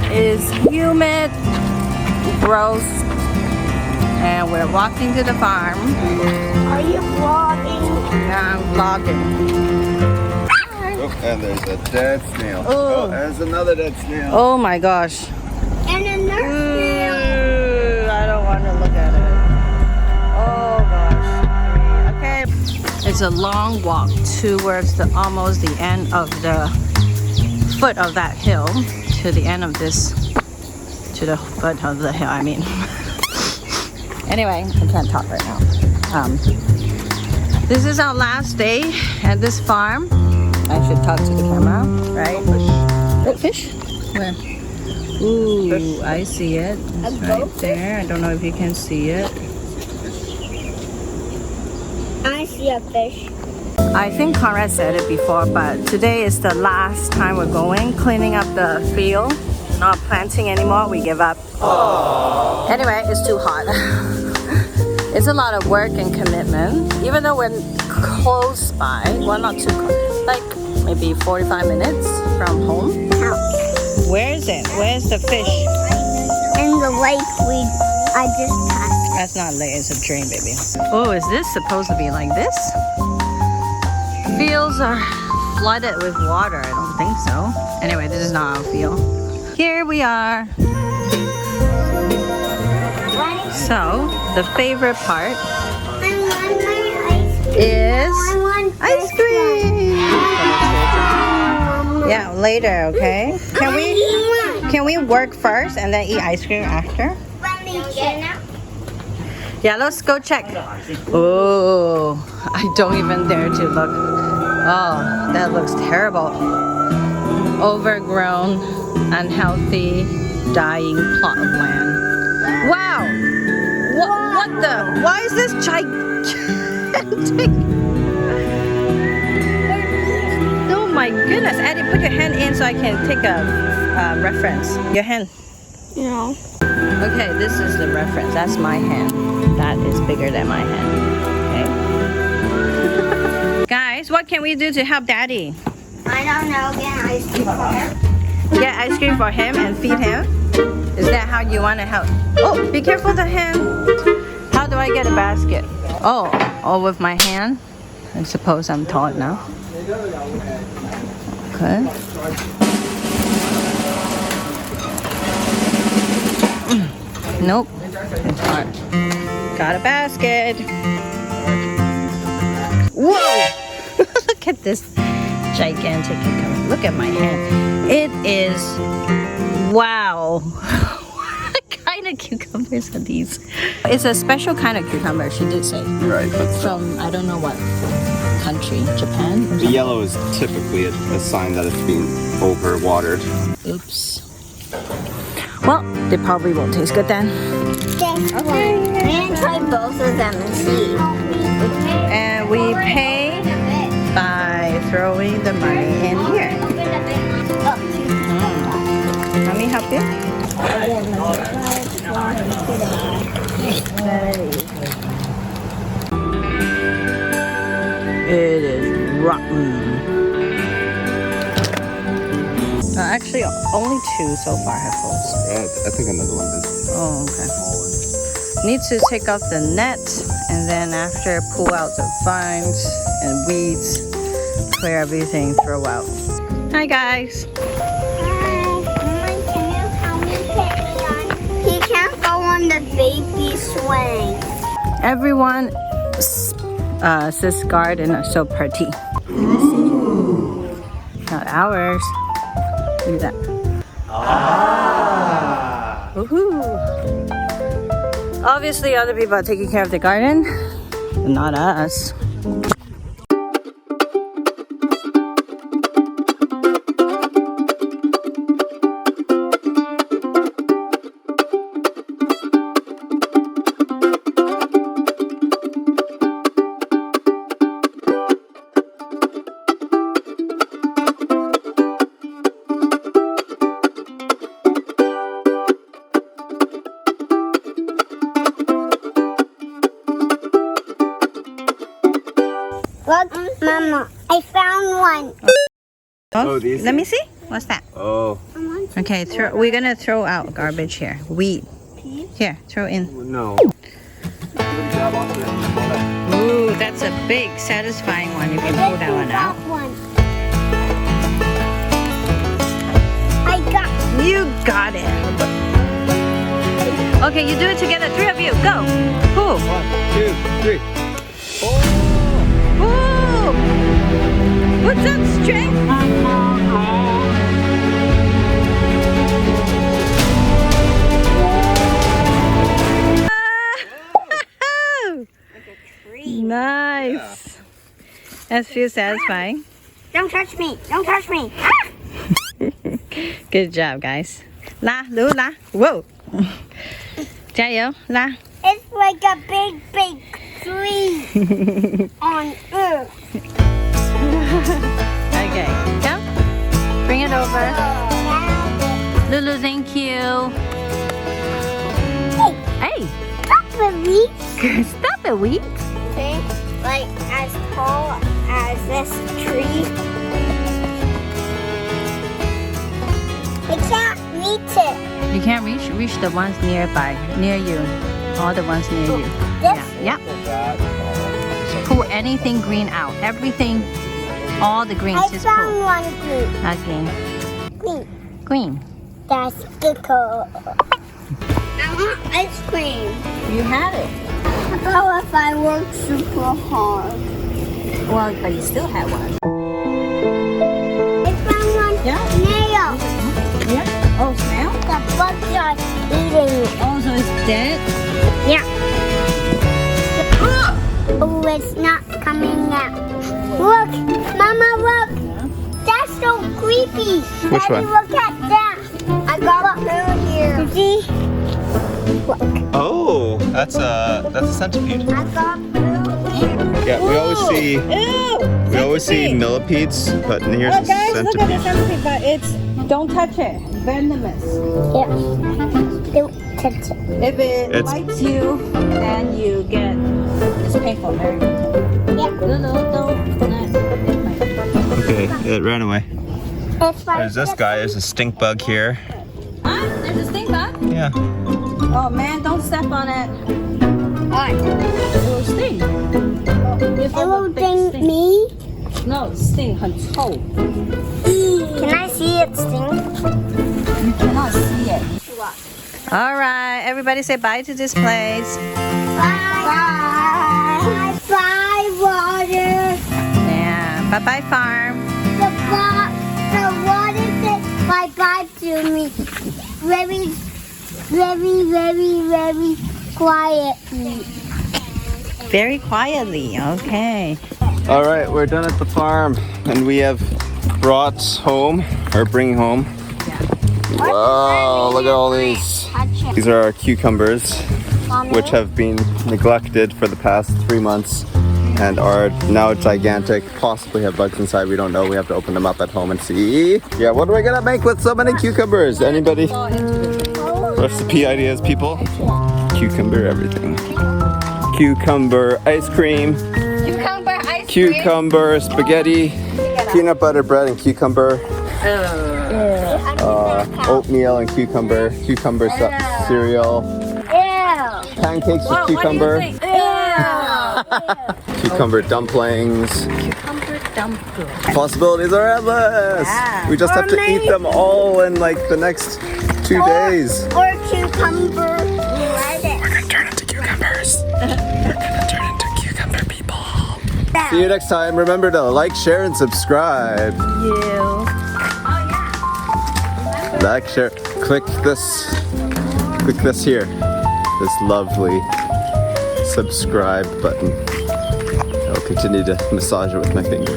It's humid, gross, and we're walking to the farm. Are you vlogging? Yeah, I'm vlogging. Oh, and there's a dead snail. Oh. Oh, there's another dead snail. Oh my gosh. And a nurse snail. Ooh, I don't want to look at it. Oh gosh. Okay. It's a long walk towards almost the end of the foot of that hill to the end of this, to the foot of the hill, I mean. Anyway, I can't talk right now. This is our last day at this farm. I should talk to the camera, right? Oh, fish? Where? Ooh, fish. I see it. It's right there. I don't know if you can see it. I see a fish. I think Conrad said it before, but today is the last time we're going, cleaning up the field. Not planting anymore, we give up. Aww. Anyway, it's too hot. It's a lot of work and commitment. Even though we're close by, well, not too close, like maybe 45 minutes from home. Where is it? Where's the fish? In the lake I just passed. That's not lake, it's a drain, baby. Oh, is this supposed to be like this? Fields are flooded with water. I don't think so. Anyway, this is not our field. Here we are. So, the favorite part is ice cream. Yeah, later, okay? Can we work first and then eat ice cream after? Yeah, let's go check. Oh, I don't even dare to look. Oh, that looks terrible. Overgrown, unhealthy, dying plot of land. Wow! What the? Why is this gigantic? Oh my goodness, Addie, put your hand in so I can take a reference. Your hand. No. Okay, this is the reference. That's my hand. That is bigger than my hand. Okay. Guys, what can we do to help Daddy? I don't know. Get ice cream for him. Get ice cream for him and feed him? Is that how you want to help? Oh, be careful the hand. How do I get a basket? Oh, with my hand? I suppose I'm tall now. Okay. Nope. It's hard. Got a basket. Whoa! Look at this gigantic cucumber. Look at my hand. It is... Wow. What kind of cucumbers are these? It's a special kind of cucumber, she did say. Right. That's From, I don't know what country. Japan? the yellow is typically a sign that it's being overwatered. Oops. Well, they probably won't taste good then. Okay. We're gonna try both of them and see. And we pay by throwing the money in here. Let me help you. It is rotten. Actually, only 2 so far have holes. I think another one is. Oh, okay. Need to take out the net and then after pull out the vines and weeds, clear everything, throw out. Hi guys. He can't go on the baby swing. Everyone sis garden are so pretty. Not ours. Look at that. Woohoo! Obviously other people are taking care of the garden, but not us. Look, Mama, I found one. Oh, these Let me see. What's that? Oh, Okay, we're gonna throw out garbage here. Weed. Here, throw in. no. Ooh, that's a big, satisfying one if you pull that one out. I got You got it. Okay, you do it together. 3 of you, go. Pull. 1, 2, 3. Pull. What's up, strength? Nice. That feels satisfying. Don't touch me. Don't touch me. Good job, guys. La, Lu, la. Whoa. 加油, la. It's like a big, big tree on Earth. Okay, go. Bring it over. Lulu, thank you. Hey, Stop the weed. stop it, weed. Okay, like as tall as this tree. I can't reach it. You can't reach the ones nearby, near you. All the ones near you. This? Yeah. Pull anything green out. Everything, all the greens, I just found pull. one green. Not green. Green. Green. That's Gecko. I want ice cream. You had it. How if I work super hard? Well, but you still had one. I found one Yeah. snail. Yeah. Oh, snail? The bugs are eating it. Oh, so it's dead? Yeah. Oh, it's not coming out. Look, Mama, look. That's so creepy. Which Daddy, one? look at that. I got blue here. You see? Look, Oh, that's a centipede. I got blue here. Yeah, we always see millipedes, but here's a centipede. centipede, but it's, don't touch it. Venomous. Yeah. Don't touch it. If it It's- bites you, then you get, it's painful, very painful. Yeah. Don't. Okay, it ran away. It's like There's this guy. There's a stink bug here. Ah, there's a stink bug. Yeah. Oh man, don't step on it. What? It will sting. It will sting me. No, sting 很臭. Can I see it sting? You cannot see it. All right, everybody say bye to this place. Bye. Bye, water. Yeah, bye bye farm. The water said bye bye to me. Very, very, very, very quietly. Very quietly, okay. All right, we're done at the farm, and we have brought home, or bringing home. Wow, look at all these. These are our cucumbers, which have been neglected for the past 3 months and are now gigantic, possibly have bugs inside, we don't know. We have to open them up at home and see. Yeah, what are we gonna make with so many cucumbers? Anybody? Recipe ideas, people? Cucumber everything. Cucumber ice cream, Cucumber ice cucumber spaghetti, peanut butter bread and cucumber, oatmeal and cucumber cereal, Ew. pancakes with cucumber, cucumber dumplings. Cucumber dumpling. Possibilities are endless. Yeah. We just have to eat them all in like the next 2 days. Or cucumber lettuce. We're gonna turn into cucumbers. We're gonna turn into cucumber people. See you next time. Remember to like, share, and subscribe. You. Like, share, click this here. This lovely subscribe button. I'll continue to massage it with my finger.